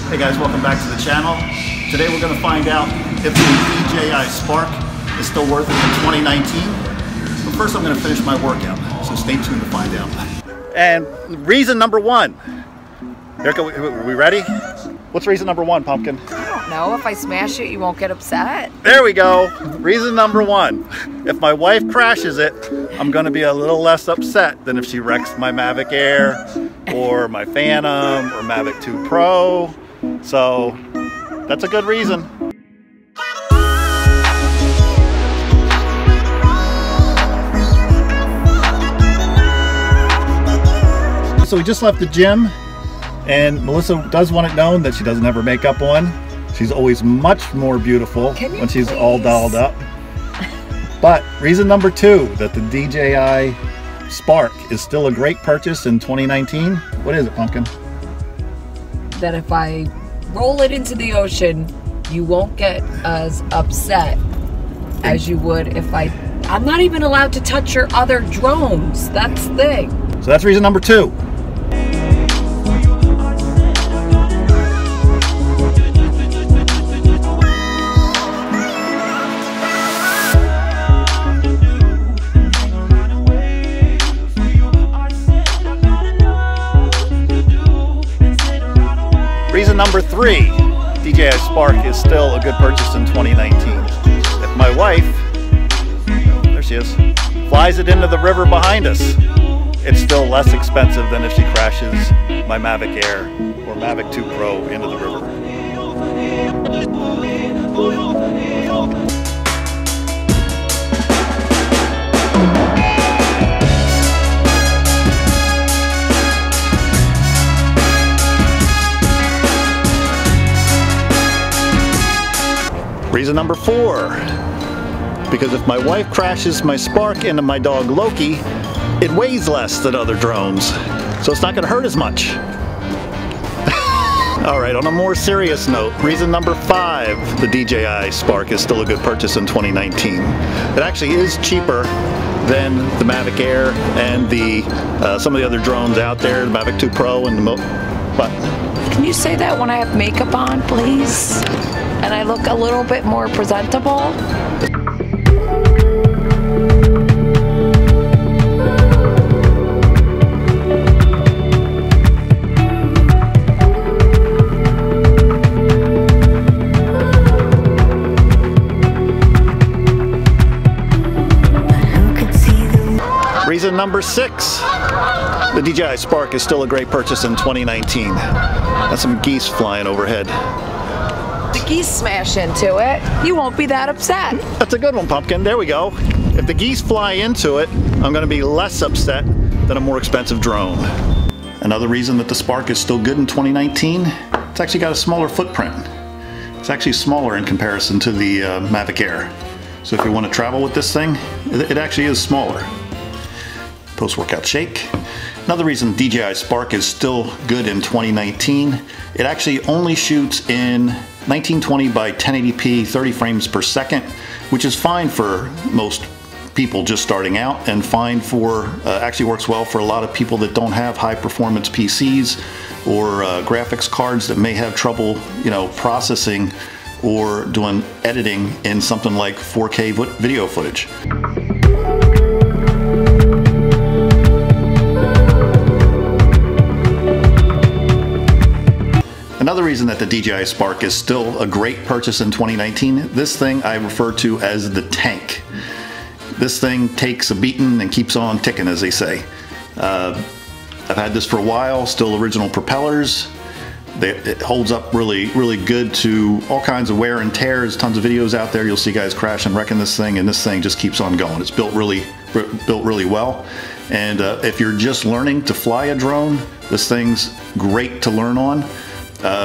Hey guys, welcome back to the channel. Today we're going to find out if the DJI Spark is still worth it in 2019. But first I'm going to finish my workout, so stay tuned to find out. And reason number one. Erica, we ready? What's reason number one, Pumpkin? I don't know. If I smash it, you won't get upset. There we go. Reason number one. If my wife crashes it, I'm going to be a little less upset than if she wrecks my Mavic Air or my Phantom or Mavic 2 Pro. So that's a good reason. So we just left the gym, and Melissa does want it known that she doesn't have her makeup on. She's always much more beautiful when she's all dolled up. But reason number two, that the DJI Spark is still a great purchase in 2019. What is it, Pumpkin? That if I roll it into the ocean, you won't get as upset as you would if I'm not even allowed to touch your other drones. That's the thing. So that's reason number two. Reason number three, DJI Spark is still a good purchase in 2019. If my wife, there she is, flies it into the river behind us, it's still less expensive than if she crashes my Mavic Air or Mavic 2 Pro into the river. Reason number four, because if my wife crashes my Spark into my dog Loki, it weighs less than other drones, so it's not going to hurt as much. Alright, on a more serious note, reason number five, the DJI Spark is still a good purchase in 2019. It actually is cheaper than the Mavic Air and the some of the other drones out there, the Mavic 2 Pro and the but Can you say that when I have makeup on, please? And I look a little bit more presentable? Reason number six, the DJI Spark is still a great purchase in 2019. That's some geese flying overhead. The geese smash into it, you won't be that upset. That's a good one, Pumpkin. There we go. If the geese fly into it, I'm going to be less upset than a more expensive drone. Another reason that the Spark is still good in 2019, it's actually got a smaller footprint. It's actually smaller in comparison to the Mavic Air. So if you want to travel with this thing, it actually is smaller. Post-workout shake. Another reason DJI Spark is still good in 2019, it actually only shoots in 1920 by 1080p 30 frames per second, which is fine for most people just starting out, and fine for, actually works well for a lot of people that don't have high performance PCs or graphics cards that may have trouble, you know, processing or doing editing in something like 4K video footage. Another reason that the DJI Spark is still a great purchase in 2019, this thing I refer to as the tank. This thing takes a beating and keeps on ticking, as they say. I've had this for a while, still original propellers. It holds up really, really good to all kinds of wear and tears. Tons of videos out there. You'll see guys crashing, wrecking this thing, and this thing just keeps on going. It's built really well. And if you're just learning to fly a drone, this thing's great to learn on.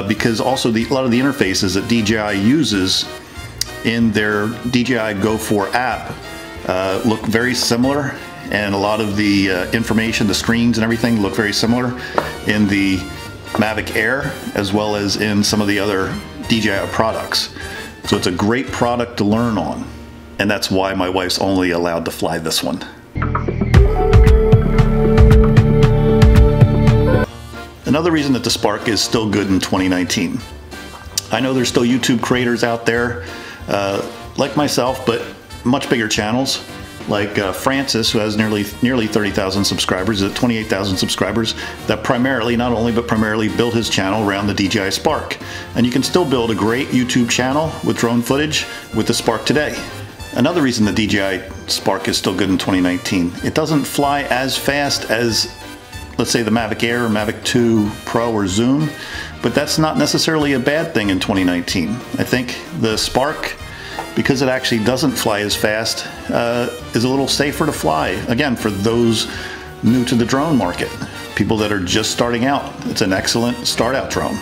Because also a lot of the interfaces that DJI uses in their DJI Go 4 app look very similar, and a lot of the information, the screens and everything look very similar in the Mavic Air as well as in some of the other DJI products. So it's a great product to learn on, and that's why my wife's only allowed to fly this one. Another reason that the Spark is still good in 2019. I know there's still YouTube creators out there like myself, but much bigger channels, like Francis, who has nearly 30,000 subscribers, at 28,000 subscribers, that primarily, not only, but primarily built his channel around the DJI Spark. And you can still build a great YouTube channel with drone footage with the Spark today. Another reason the DJI Spark is still good in 2019, it doesn't fly as fast as, let's say, the Mavic Air or Mavic 2 Pro or Zoom, but that's not necessarily a bad thing in 2019. I think the Spark, because it actually doesn't fly as fast, is a little safer to fly. Again, for those new to the drone market, people that are just starting out, it's an excellent start out drone.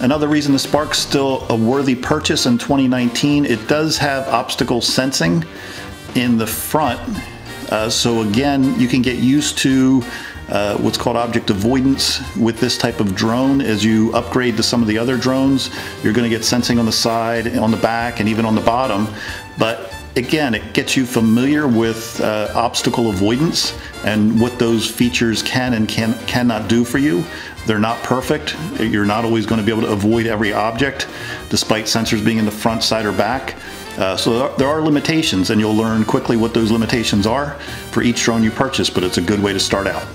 Another reason the Spark's still a worthy purchase in 2019, it does have obstacle sensing in the front. So again, you can get used to what's called object avoidance with this type of drone. As you upgrade to some of the other drones, you're going to get sensing on the side, on the back, and even on the bottom. But again, it gets you familiar with obstacle avoidance and what those features can and cannot do for you. They're not perfect. You're not always going to be able to avoid every object, despite sensors being in the front, side, or back. So there are limitations, and you'll learn quickly what those limitations are for each drone you purchase, but it's a good way to start out.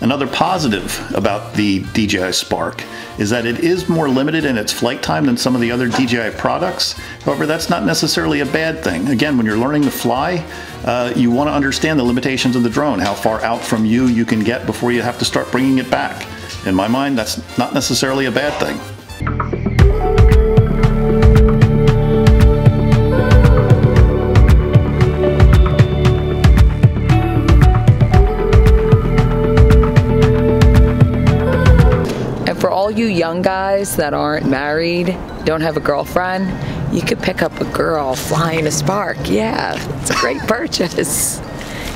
Another positive about the DJI Spark is that it is more limited in its flight time than some of the other DJI products. However, that's not necessarily a bad thing. Again, when you're learning to fly, you want to understand the limitations of the drone, how far out from you can get before you have to start bringing it back. In my mind, that's not necessarily a bad thing. For all you young guys that aren't married, don't have a girlfriend, you could pick up a girl flying a Spark. Yeah, it's a great purchase.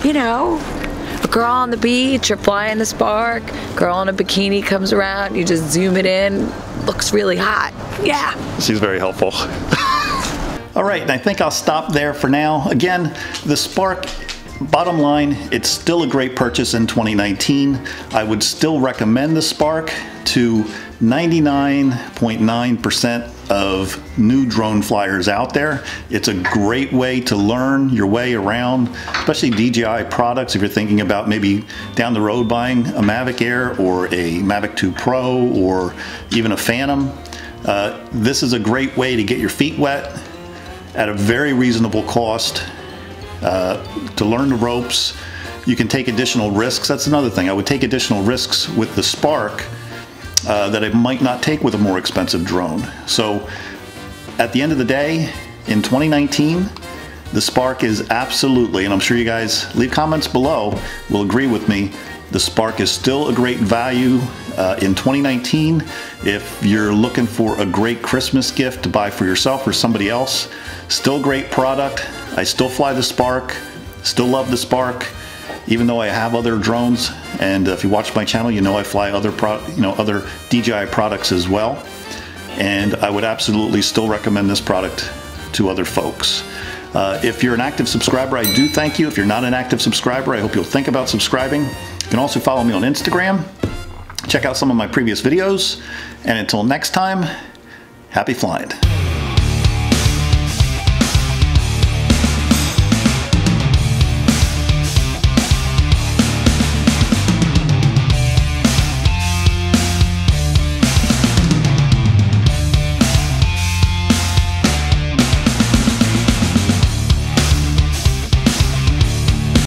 You know, a girl on the beach, you're flying the Spark, girl in a bikini comes around, you just zoom it in, looks really hot. Yeah. She's very helpful. All right, and I think I'll stop there for now. Again, the Spark, bottom line, it's still a great purchase in 2019. I would still recommend the Spark to 99.9% of new drone flyers out there. It's a great way to learn your way around, especially DJI products. If you're thinking about maybe down the road buying a Mavic Air or a Mavic 2 Pro or even a Phantom, this is a great way to get your feet wet at a very reasonable cost. To learn the ropes. You can take additional risks. That's another thing. I would take additional risks with the Spark that I might not take with a more expensive drone. So at the end of the day, in 2019, the Spark is absolutely, and I'm sure you guys leave comments below, will agree with me, the Spark is still a great value in 2019. If you're looking for a great Christmas gift to buy for yourself or somebody else, still great product. I still fly the Spark, still love the Spark, even though I have other drones. And if you watch my channel, you know I fly other other DJI products as well. And I would absolutely still recommend this product to other folks. If you're an active subscriber, I do thank you. If you're not an active subscriber, I hope you'll think about subscribing. You can also follow me on Instagram. Check out some of my previous videos. And until next time, happy flying.